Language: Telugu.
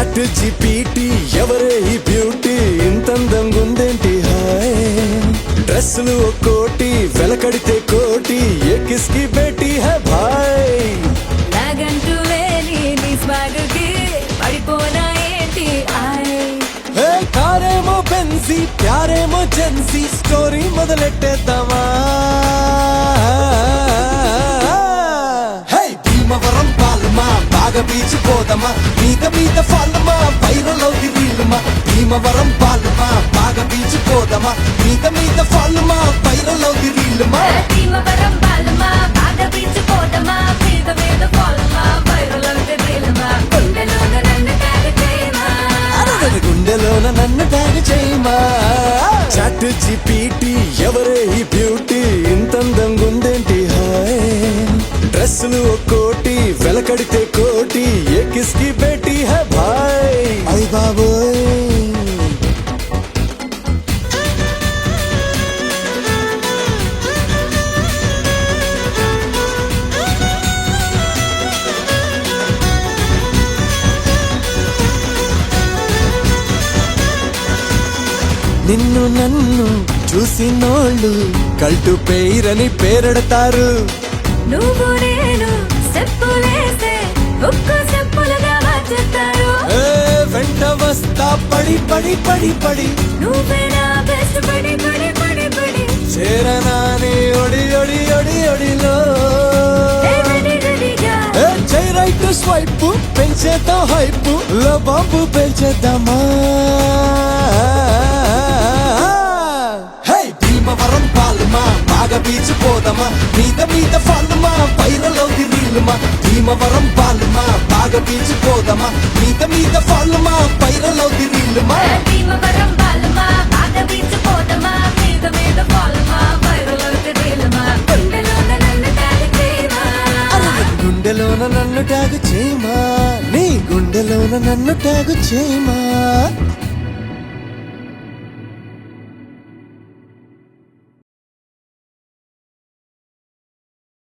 చాట్ జీపీటీ ఎవరే ఈ బ్యూటీ ఇంతందంగుందేంటి హాయ్ డ్రెస్సులు ఒక్కోటి వెలకడితే కోటి ఏ కిస్కి బేటీ హై భాయ్ నాగంటూ లేని నీ స్వాగకి పడిపోనా ఏంటి ఏ కారేమో బెన్సీ ప్యారేమో జెన్సీ స్టోరీ మొదలెట్టేద్దామా హే భీమవరం పాలమా బాగా బీచిపోదమా మీద మీద ఫాలమా వైరల్ అవుది రీలుమా భీమవరం పాలమా బాగా బీచిపోదమా మీద మీద ఫాలమా వైరల్ అవుది రీలుమా భీమవరం బాలమా బాగా బీచిపోదమా మీద మీద ఫాలమా వైరల్ అవుతే రీలమా గుండెలోన నన్ను ట్యాగ్ చేయమా గుండెలోన నన్ను ట్యాగ్ చేయమా చాట్ జీపీటీ ఎవరే ఈ బ్యూటీ ఇంతందంగుందేంటి హాయ్ డ్రెస్సులు ఒక్కోటి వెలకడితే కోటి ఏ కిస్కి బేటీ హై భాయ్ అయ్ బాబోయ్ నిన్ను నన్ను చూసినోళ్ళు కల్టు పేరని పేరెడతారు నువ్వు నేను చెప్పులేసే ఒక్క చెప్పులుగా మార్చేస్తారు ఏ వెంట వస్తా పడి పడి పడి పడి నువ్వే నా బెస్ట్ పడి పడి పడి పడి చేరనాని ఒడి ఒడి ఒడి ఒడిలో రెడీ రెడీగా ఏ జై రైట్ స్వైప్ పెంచేద్దాం హైప్ లో బాంబు పెంచేద్దామా హే భీమవరం పాలమా బాగా బీచిపోదమా మీద మీద ఫాలమా వైరల్ అవుది రీలుమా భీమవరం పాలమా బాగా బీచిపోదమా మీద మీద ఫాలమా వైరల్ అవుది రీలుమా భీమవరం బాలమా బాగా బీచిపోదమా మీద మీద ఫాలమా వైరల్ అవుతే రీలమా గుండెలోన నన్ను ట్యాగ్ చేయమా గుండెలోన నన్ను ట్యాగ్ చేయమా నీ గుండెలోన నన్ను ట్యాగ్ చేయమా